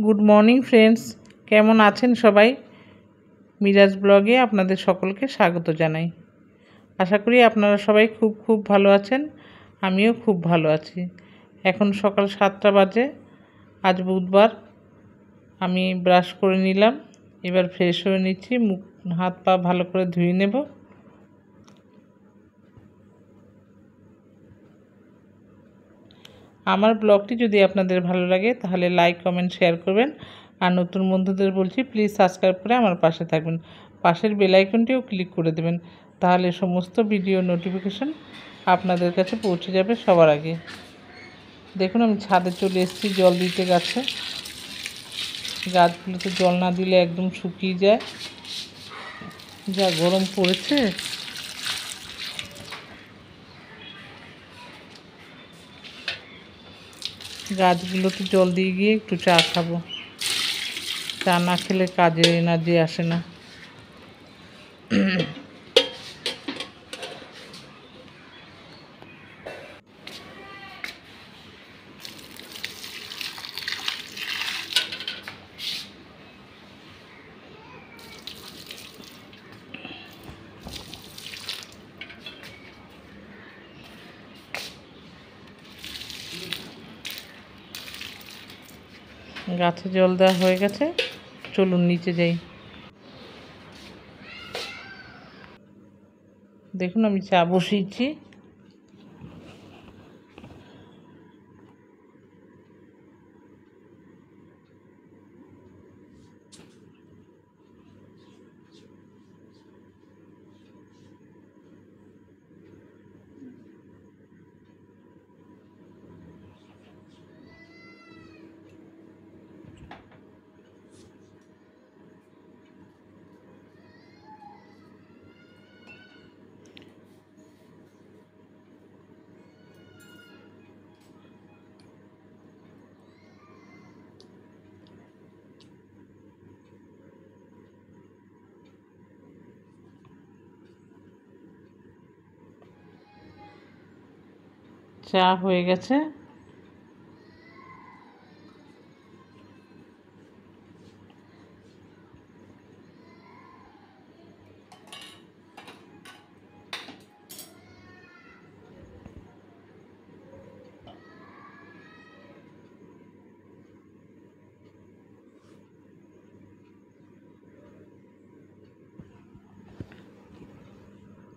Good morning friends, কেমন আছেন সবাই? মিরাজ ব্লগে আপনাদের সকলকে স্বাগত জানাই। আশা করি আপনারা সবাই খুব খুব ভালো আছেন। আমিও খুব ভালো আছি। এখন সকাল 7টা বাজে। আজ বুধবার। আমি ব্রাশ করে নিলাম, এবার ফ্রেশ হয়ে নিচ্ছি। মুখ হাত পা ভালো করে ধুয়ে নেব। আমার ব্লগটি যদি আপনাদের ভালো লাগে তাহলে লাইক কমেন্ট শেয়ার করবেন। আর নতুন বন্ধুদের বলছি, প্লিজ সাবস্ক্রাইব করে আমার পাশে থাকবেন। পাশের বেল আইকনটিও ক্লিক করে দেবেন, তাহলে সমস্ত ভিডিও নোটিফিকেশন আপনাদের কাছে পৌঁছে যাবে সবার আগে। দেখুন, আমি ছাদে চলে এসেছি জল দিতে গাছে। গাছগুলোতে জল না দিলে একদম শুকিয়ে যায়, যা গরম পড়েছে। গাছগুলোতে জল দিয়ে গিয়ে একটু চা খাবো। চা না খেলে কাজে এনার্জি আসে না। গাছে জল দেওয়া হয়ে গেছে, চলুন নিচে যাই। দেখুন, আমি চা বসিয়েছি। চা হয়ে গেছে।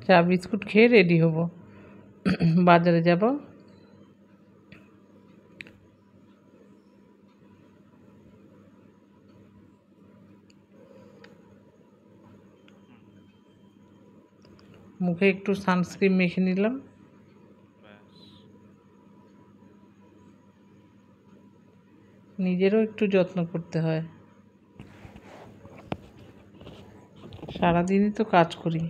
চা বিস্কুট খেয়ে রেডি হব, বাজারে যাব। মুখে একটু সানস্ক্রিন মেখে নিলাম। নিজেরও একটু যত্ন করতে হয়, সারাদিনই তো কাজ করি।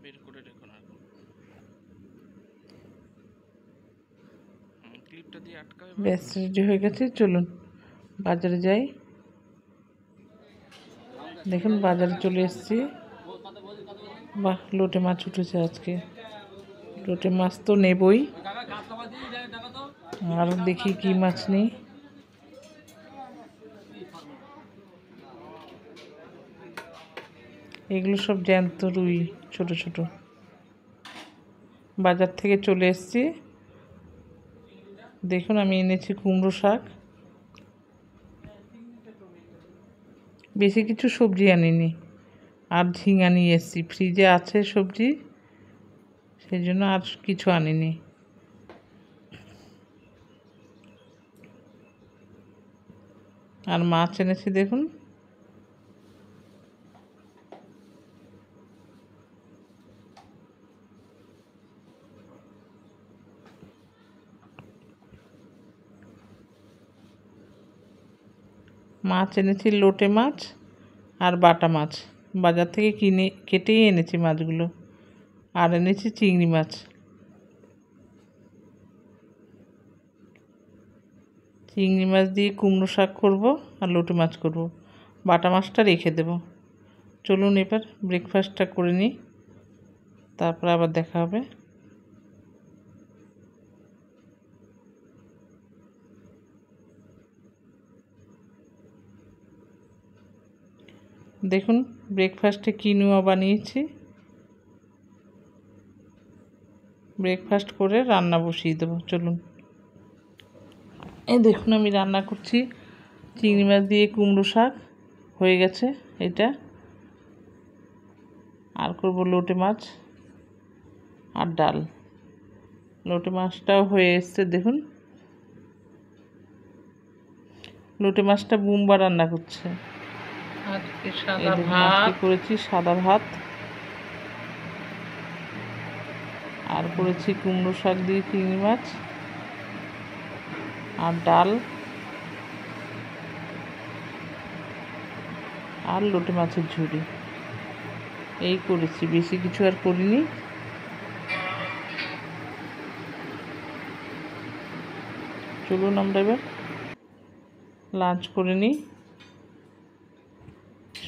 বের করে রেখো না, ক্লিপটা দিয়ে আটকাবে। ব্যাস রেডি হয়ে গেছে, চলুন বাজারে যাই। দেখুন, বাজারে চলে এসেছি। বাহ, লোটে মাছ উঠেছে আজকে। লোটে মাছ তো নেবই, আর দেখি কি মাছ নেই। এগুলো সব জ্যান্ত রুই, ছোট ছোট। বাজার থেকে চলে এসেছি। দেখুন, আমি এনেছি কুমড়ো শাক। বেশি কিছু সবজি আনিনি, আর ঝিঙা নিয়ে এসেছি। ফ্রিজে আছে সবজি, সেই জন্য আর কিছু আনিনি। আর মাছ এনেছি, দেখুন মাছ এনেছি লোটে মাছ আর বাটা মাছ, বাজার থেকে কেটেই এনেছি মাছগুলো। আর এনেছি চিংড়ি মাছ। চিংড়ি মাছ দিয়ে কুমড়ো শাক করব আর লোটে মাছ করব, বাটা মাছটা রেখে দেব। চলুন এবার ব্রেকফাস্টটা করে নিই, তারপর আবার দেখা হবে। দেখুন ব্রেকফাস্টে কিনোয়া বানিয়েছি। ব্রেকফাস্ট করে রান্না বসিয়ে দেবো। চলুন, এই দেখুন আমি রান্না করছি চিংড়ি মাছ দিয়ে কুমড়ো শাক, হয়ে গেছে এটা। আর করব লোটে মাছ আর ডাল। লোটে মাছটাও হয়ে এসছে দেখুন। লোটে মাছটা বুম্বা রান্না করছে। আজকে এই সাদা দেখুন ভাত, আজকে করেছি সাদা ভাত, আর করেছি কুমড়ো শাক দিয়ে চিংড়ি মাছ আর ডাল আর লোটে মাছের ঝুড়ি, এই করেছি, বেশি কিছু আর করিনি। চলুন আমরা এবার লাঞ্চ করে নিই,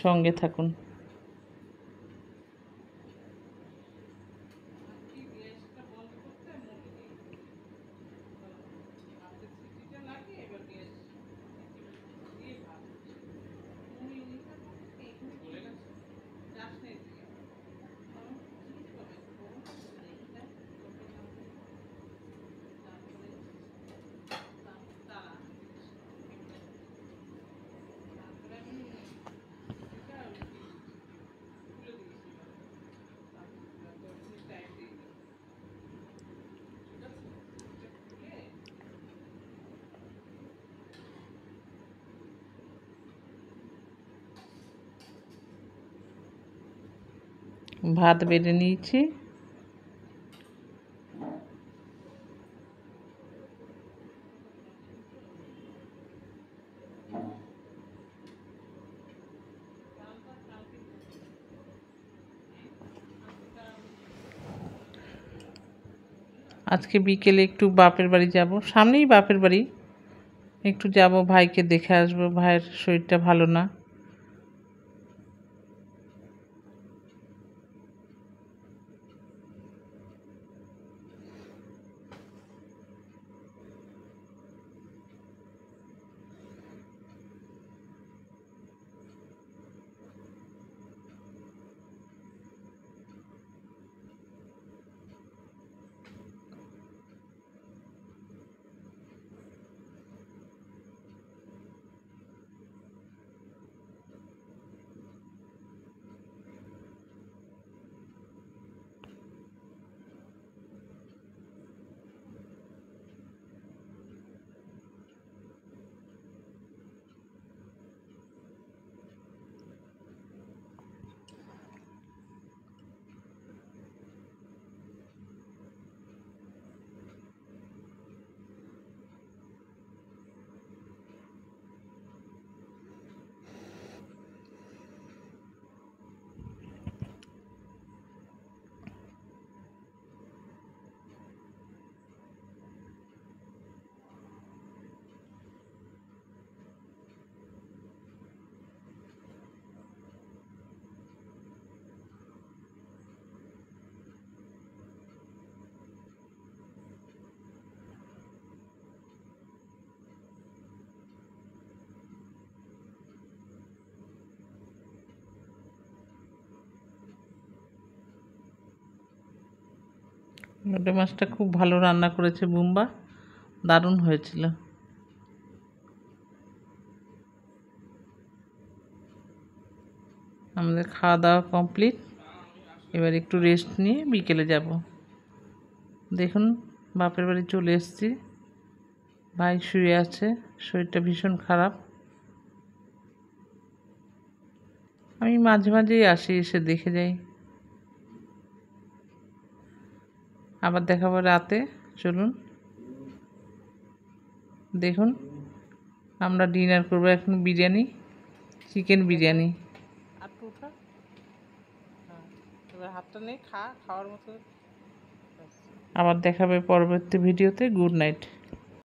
সঙ্গে থাকুন। ভাত বেড়ে নিয়েছি। আজকে বিকেলে একটু বাপের বাড়ি যাব, সামনেই বাপের বাড়ি, একটু যাব, ভাইকে দেখে আসবো। ভাইয়ের শরীরটা ভালো না। লোটে মাছটা খুব ভালো রান্না করেছে বুম্বা, দারুণ হয়েছিল। আমাদের খাওয়া দাওয়া কমপ্লিট, এবার একটু রেস্ট নিয়ে বিকেলে যাব। দেখুন বাপের বাড়ি চলে এসেছি, ভাই শুয়ে আছে, শরীরটা ভীষণ খারাপ। আমি মাঝে মাঝেই আসি, এসে দেখে যাই। আবার দেখাবো রাতে। চলুন দেখুন আমরা ডিনার করবো এখন বিরিয়ানি, চিকেন বিরিয়ানি। আর টুটা হ্যাঁ, এবার হাতটা নেই, খাওয়ার মতো। আবার দেখাবে পরবর্তী ভিডিওতে। Good night.